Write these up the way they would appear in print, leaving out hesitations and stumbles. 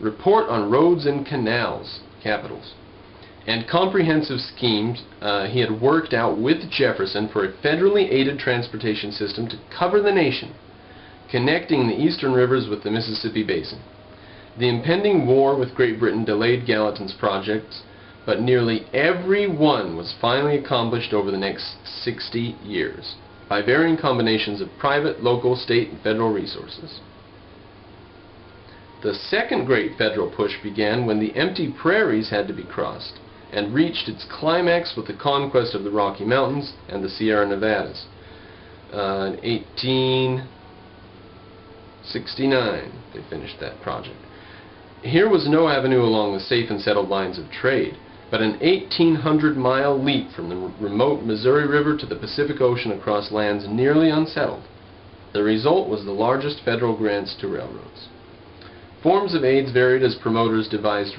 Report on Roads and Canals, capitals, and comprehensive schemes he had worked out with Jefferson for a federally aided transportation system to cover the nation, connecting the eastern rivers with the Mississippi Basin. The impending war with Great Britain delayed Gallatin's projects, but nearly every one was finally accomplished over the next 60 years by varying combinations of private, local, state, and federal resources. The second great federal push began when the empty prairies had to be crossed, and reached its climax with the conquest of the Rocky Mountains and the Sierra Nevadas. In 1869, they finished that project. Here was no avenue along the safe and settled lines of trade, but an 1,800-mile leap from the remote Missouri River to the Pacific Ocean across lands nearly unsettled. The result was the largest federal grants to railroads. Forms of aid varied as promoters devised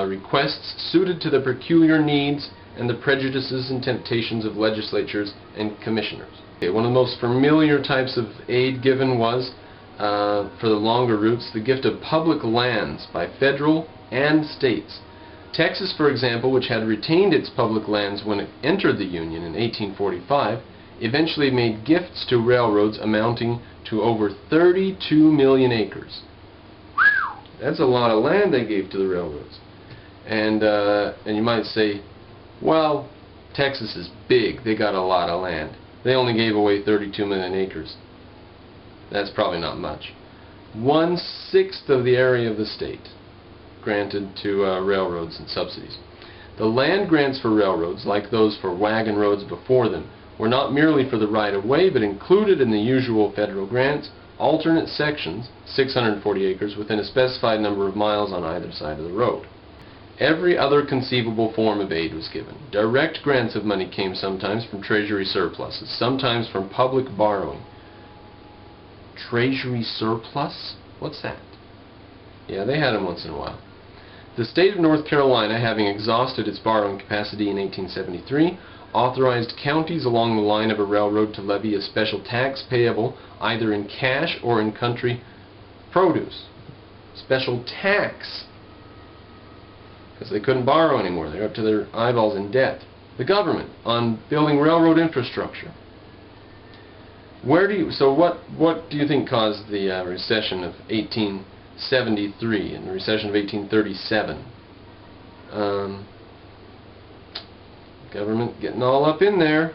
requests suited to the peculiar needs and the prejudices and temptations of legislatures and commissioners. Okay, one of the most familiar types of aid given was, for the longer routes, the gift of public lands by federal and states. Texas, for example, which had retained its public lands when it entered the Union in 1845, eventually made gifts to railroads amounting to over 32 million acres. That's a lot of land they gave to the railroads. And you might say, well, Texas is big. They got a lot of land. They only gave away 32 million acres. That's probably not much. 1/6 of the area of the state granted to railroads and subsidies. The land grants for railroads, like those for wagon roads before them, were not merely for the right-of-way, but included in the usual federal grants alternate sections, 640 acres, within a specified number of miles on either side of the road. Every other conceivable form of aid was given. Direct grants of money came sometimes from treasury surpluses, sometimes from public borrowing. Treasury surplus? What's that? Yeah, they had them once in a while. The state of North Carolina, having exhausted its borrowing capacity in 1873, authorized counties along the line of a railroad to levy a special tax payable either in cash or in country produce. Special tax. Because they couldn't borrow anymore. They're up to their eyeballs in debt. The government on building railroad infrastructure. What do you think caused the recession of 1873 and the recession of 1837? Government getting all up in there.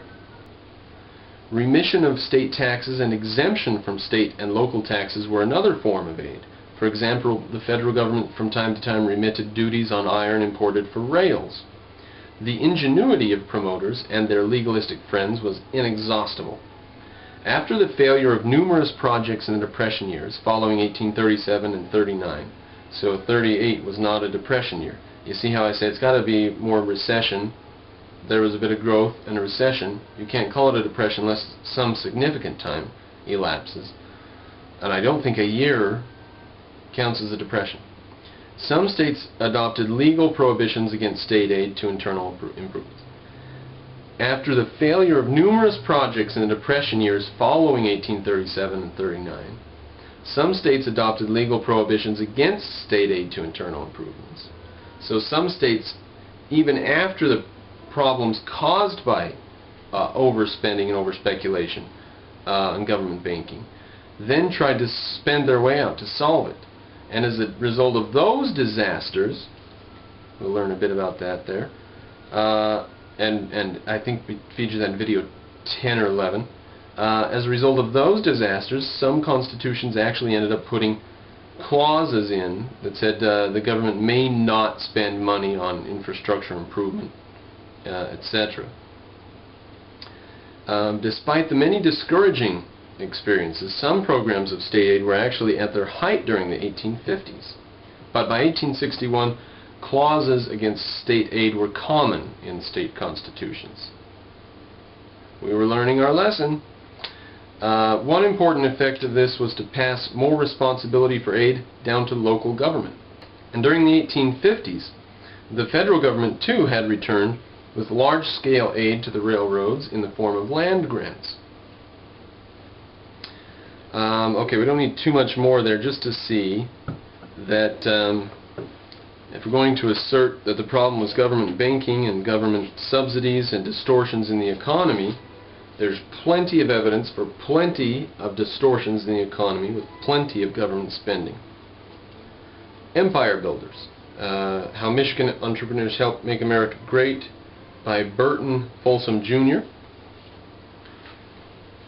Remission of state taxes and exemption from state and local taxes were another form of aid. For example, the federal government from time to time remitted duties on iron imported for rails. The ingenuity of promoters and their legalistic friends was inexhaustible. After the failure of numerous projects in the Depression years, following 1837 and 39, so 38 was not a Depression year. You see how I say it's got to be more recession. There was a bit of growth and a recession. You can't call it a depression unless some significant time elapses. And I don't think a year counts as a depression. Some states adopted legal prohibitions against state aid to internal improvements. After the failure of numerous projects in the Depression years following 1837 and 39, some states adopted legal prohibitions against state aid to internal improvements. So some states, even after the problems caused by overspending and overspeculation in government banking, then tried to spend their way out to solve it. And as a result of those disasters, we'll learn a bit about that there, and I think we featured that in video 10 or 11. As a result of those disasters, some constitutions actually ended up putting clauses in that said the government may not spend money on infrastructure improvement, etc. Despite the many discouraging experiences, some programs of state aid were actually at their height during the 1850s. But by 1861, clauses against state aid were common in state constitutions. We were learning our lesson. One important effect of this was to pass more responsibility for aid down to local government. And during the 1850s, the federal government too had returned with large-scale aid to the railroads in the form of land grants. Okay, we don't need too much more there, just to see that If we're going to assert that the problem was government banking and government subsidies and distortions in the economy, there's plenty of evidence for plenty of distortions in the economy with plenty of government spending. Empire Builders. How Michigan Entrepreneurs Helped Make America Great by Burton Folsom Jr.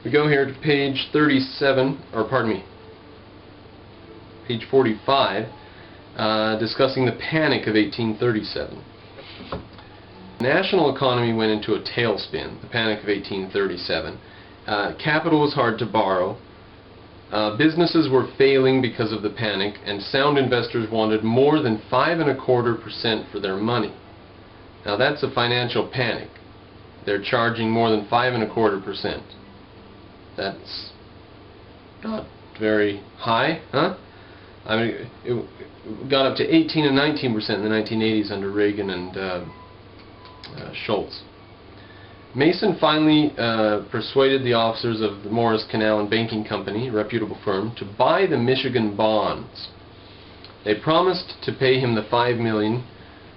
We go here to page 37, or pardon me, page 45, discussing the Panic of 1837. The national economy went into a tailspin, the Panic of 1837. Capital was hard to borrow. Businesses were failing because of the panic, and sound investors wanted more than 5.25% for their money. Now that's a financial panic. They're charging more than 5.25%. That's not very high, huh? I mean, it got up to 18 and 19% in the 1980s under Reagan and Schultz. Mason finally persuaded the officers of the Morris Canal and Banking Company, a reputable firm, to buy the Michigan bonds. They promised to pay him the $5 million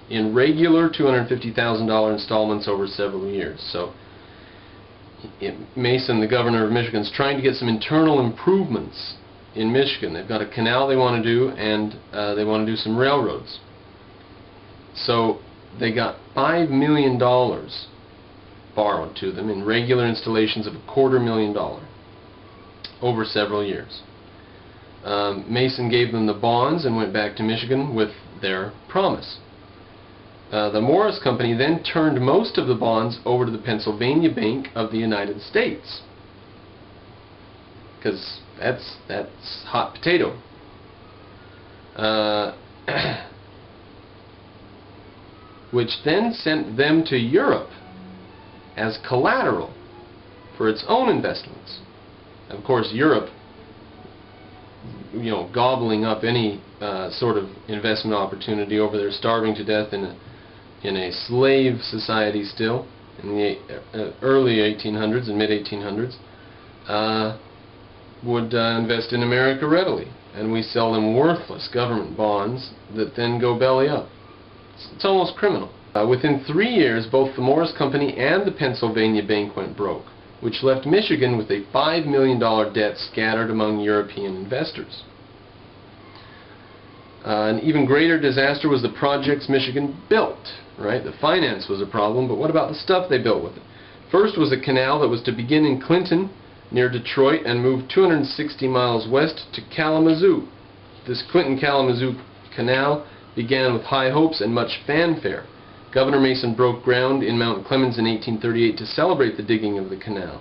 in regular $250,000 installments over several years. So Mason, the governor of Michigan, is trying to get some internal improvements in Michigan. They've got a canal they want to do, and they want to do some railroads. So they got $5 million borrowed to them in regular installations of $250,000 over several years. Mason gave them the bonds and went back to Michigan with their promise. The Morris Company then turned most of the bonds over to the Pennsylvania Bank of the United States, because that's hot potato. Which then sent them to Europe as collateral for its own investments. Of course, Europe, gobbling up any sort of investment opportunity over there, starving to death in a slave society still in the early 1800s and mid 1800s, would invest in America readily, and we sell them worthless government bonds that then go belly up. It's almost criminal. Within 3 years, both the Morris Company and the Pennsylvania Bank went broke, which left Michigan with a $5 million debt scattered among European investors. An even greater disaster was the projects Michigan built. Right? The finance was a problem, but what about the stuff they built with it? First was a canal that was to begin in Clinton, near Detroit, and move 260 miles west to Kalamazoo. This Clinton-Kalamazoo canal began with high hopes and much fanfare. Governor Mason broke ground in Mount Clemens in 1838 to celebrate the digging of the canal.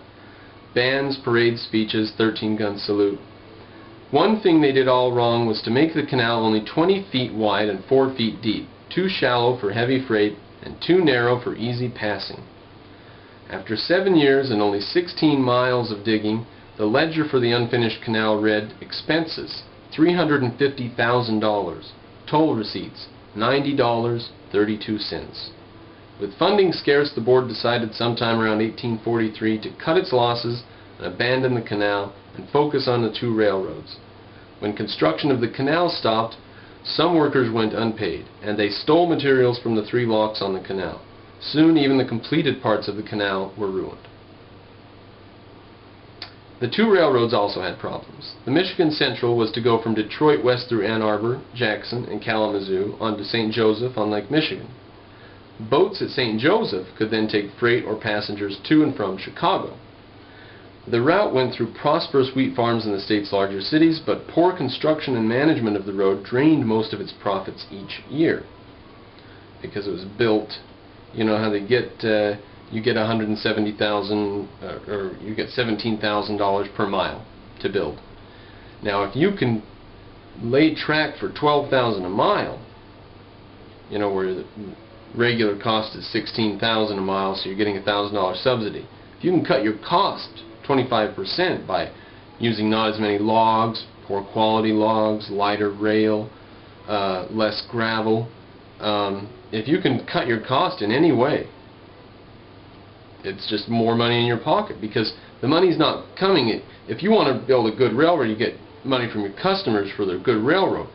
Bands, parades, speeches, 13-gun salute. One thing they did all wrong was to make the canal only 20 feet wide and 4 feet deep, too shallow for heavy freight and too narrow for easy passing. After 7 years and only 16 miles of digging, the ledger for the unfinished canal read, expenses, $350,000, toll receipts, $90.32. With funding scarce, the board decided sometime around 1843 to cut its losses and abandon the canal and focus on the two railroads. When construction of the canal stopped, some workers went unpaid, and they stole materials from the 3 locks on the canal. Soon even the completed parts of the canal were ruined. The two railroads also had problems. The Michigan Central was to go from Detroit west through Ann Arbor, Jackson, and Kalamazoo onto St. Joseph on Lake Michigan. Boats at St. Joseph could then take freight or passengers to and from Chicago. The route went through prosperous wheat farms in the state's larger cities, but poor construction and management of the road drained most of its profits each year. Because it was built, you know how they get, you get $170,000 or you get $17,000 per mile to build. Now if you can lay track for $12,000 a mile, you know, where the regular cost is $16,000 a mile, so you're getting a $1,000 subsidy. If you can cut your cost 25% by using not as many logs, poor quality logs, lighter rail, less gravel, if you can cut your cost in any way, it's just more money in your pocket, because the money's not coming. If you want to build a good railroad, you get money from your customers for their good railroad.